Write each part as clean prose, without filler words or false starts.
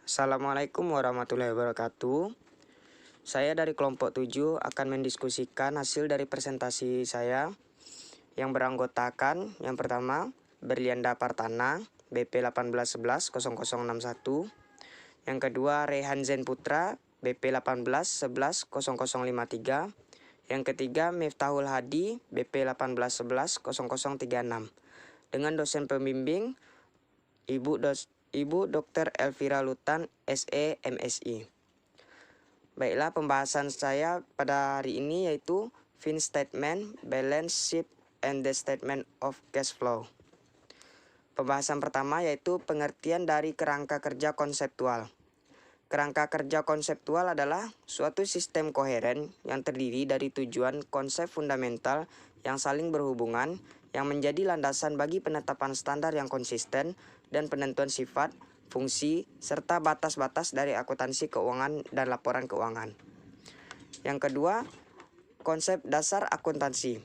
Assalamualaikum warahmatullahi wabarakatuh. Saya dari kelompok 7 akan mendiskusikan hasil dari presentasi saya yang beranggotakan yang pertama Berlianda Partana BP 18110061, yang kedua Rehan Zen Putra BP 18110053, yang ketiga Miftahul Hadi BP 18110036 dengan dosen pembimbing Ibu Dr. Elvira Lutan, SE, MSI. Baiklah, pembahasan saya pada hari ini yaitu Fin Statement, Balance Sheet, and the Statement of Cash Flow. Pembahasan pertama yaitu pengertian dari kerangka kerja konseptual. Kerangka kerja konseptual adalah suatu sistem koheren yang terdiri dari tujuan konsep fundamental yang saling berhubungan yang menjadi landasan bagi penetapan standar yang konsisten dan penentuan sifat, fungsi, serta batas-batas dari akuntansi keuangan dan laporan keuangan. Yang kedua, konsep dasar akuntansi.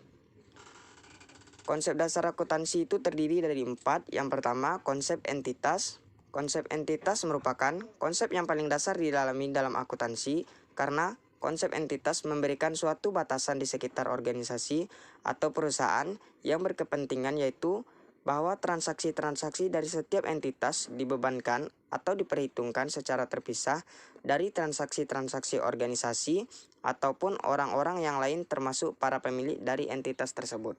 Konsep dasar akuntansi itu terdiri dari 4. Yang pertama, konsep entitas. Konsep entitas merupakan konsep yang paling dasar didalami dalam akuntansi karena konsep entitas memberikan suatu batasan di sekitar organisasi atau perusahaan yang berkepentingan, yaitu bahwa transaksi-transaksi dari setiap entitas dibebankan atau diperhitungkan secara terpisah dari transaksi-transaksi organisasi ataupun orang-orang yang lain termasuk para pemilik dari entitas tersebut.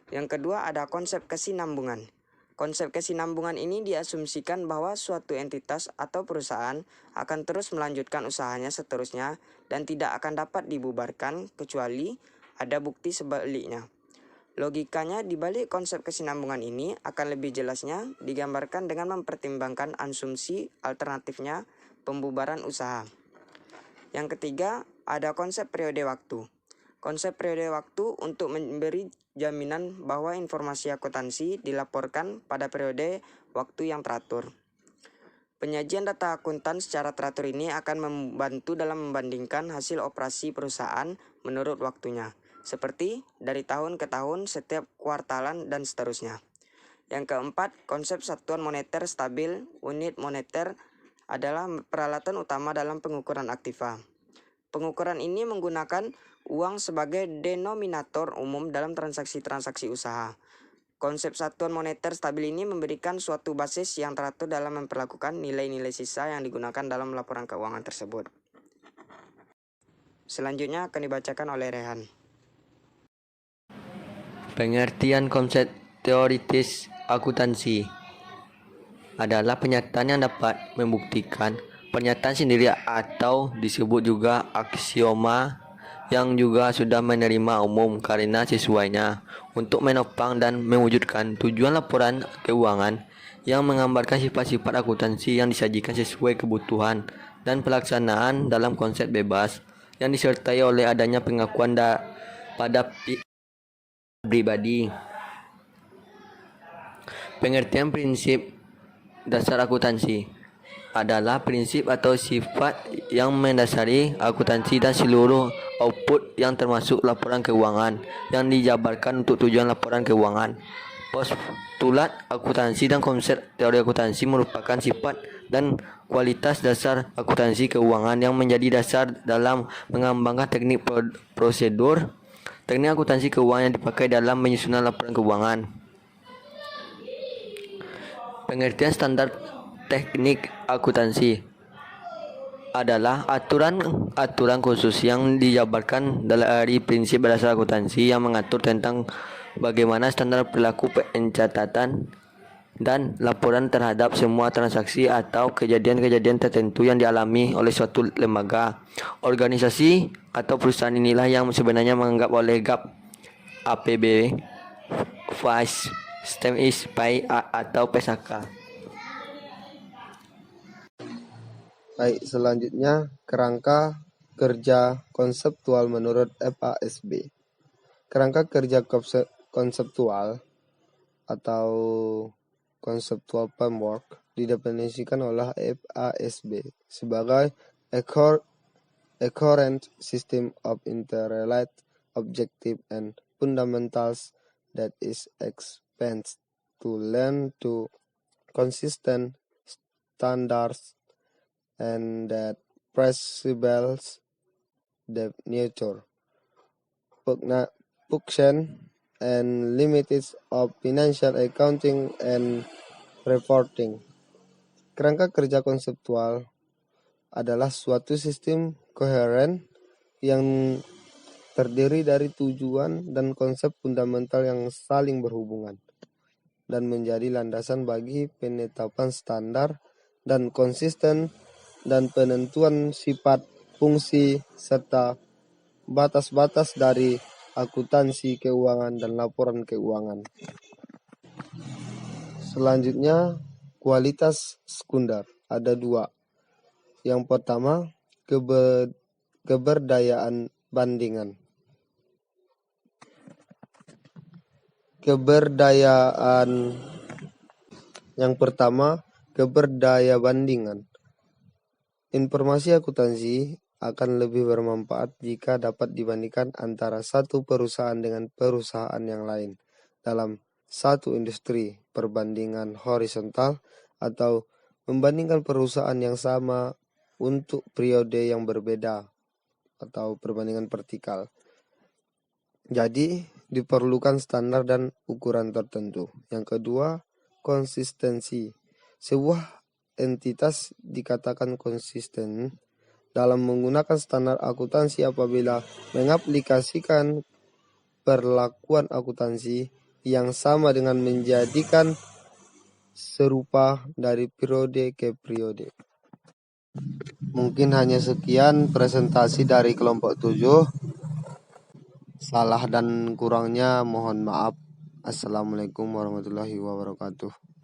Yang kedua ada konsep kesinambungan. Konsep kesinambungan ini diasumsikan bahwa suatu entitas atau perusahaan akan terus melanjutkan usahanya seterusnya dan tidak akan dapat dibubarkan kecuali ada bukti sebaliknya. Logikanya di balik konsep kesinambungan ini akan lebih jelasnya digambarkan dengan mempertimbangkan asumsi alternatifnya pembubaran usaha. Yang ketiga, ada konsep periode waktu. Konsep periode waktu untuk memberi jaminan bahwa informasi akuntansi dilaporkan pada periode waktu yang teratur. Penyajian data akuntan secara teratur ini akan membantu dalam membandingkan hasil operasi perusahaan menurut waktunya, seperti dari tahun ke tahun, setiap kuartalan, dan seterusnya. Yang keempat, konsep satuan moneter stabil. Unit moneter adalah peralatan utama dalam pengukuran aktiva. Pengukuran ini menggunakan uang sebagai denominator umum dalam transaksi-transaksi usaha. Konsep satuan moneter stabil ini memberikan suatu basis yang teratur dalam memperlakukan nilai-nilai sisa yang digunakan dalam laporan keuangan tersebut. Selanjutnya akan dibacakan oleh Rehan. Pengertian konsep teoritis akuntansi adalah pernyataan yang dapat membuktikan pernyataan sendiri atau disebut juga aksioma yang juga sudah menerima umum karena sesuainya untuk menopang dan mewujudkan tujuan laporan keuangan yang menggambarkan sifat-sifat akuntansi yang disajikan sesuai kebutuhan dan pelaksanaan dalam konsep bebas yang disertai oleh adanya pengakuan pada pribadi. Pengertian prinsip dasar akuntansi adalah prinsip atau sifat yang mendasari akuntansi dan seluruh output yang termasuk laporan keuangan yang dijabarkan untuk tujuan laporan keuangan. Postulat akuntansi dan konsep teori akuntansi merupakan sifat dan kualitas dasar akuntansi keuangan yang menjadi dasar dalam mengembangkan teknik prosedur teknik akuntansi keuangan yang dipakai dalam menyusun laporan keuangan. Pengertian standar teknik akuntansi adalah aturan khusus yang dijabarkan dari prinsip dasar akuntansi yang mengatur tentang bagaimana standar perilaku pencatatan dan laporan terhadap semua transaksi atau kejadian-kejadian tertentu yang dialami oleh suatu lembaga, organisasi, atau perusahaan. Inilah yang sebenarnya menganggap oleh GAAP, APB, FAS, STEMIS, PAI, atau PESAKA. Baik, selanjutnya kerangka kerja konseptual menurut FASB. Kerangka kerja konseptual atau conceptual framework didefinisikan oleh FASB sebagai a coherent system of interrelated objective and fundamentals that is expanded to learn to consistent standards and that principles the nature, function, and limits of financial accounting and reporting. Kerangka kerja konseptual adalah suatu sistem koheren yang terdiri dari tujuan dan konsep fundamental yang saling berhubungan dan menjadi landasan bagi penetapan standar dan konsisten dan penentuan sifat, fungsi, serta batas-batas dari akuntansi keuangan dan laporan keuangan. Selanjutnya, kualitas sekunder. Ada dua. Yang pertama, keberdayaan bandingan. Yang pertama, keberdaya bandingan. Informasi akuntansi akan lebih bermanfaat jika dapat dibandingkan antara satu perusahaan dengan perusahaan yang lain dalam satu industri, perbandingan horizontal, atau membandingkan perusahaan yang sama untuk periode yang berbeda atau perbandingan vertikal. Jadi, diperlukan standar dan ukuran tertentu. Yang kedua, konsistensi. Sebuah entitas dikatakan konsisten dalam menggunakan standar akuntansi apabila mengaplikasikan perlakuan akuntansi yang sama dengan menjadikan serupa dari periode ke periode. Mungkin hanya sekian presentasi dari kelompok 7. Salah dan kurangnya mohon maaf. Assalamualaikum warahmatullahi wabarakatuh.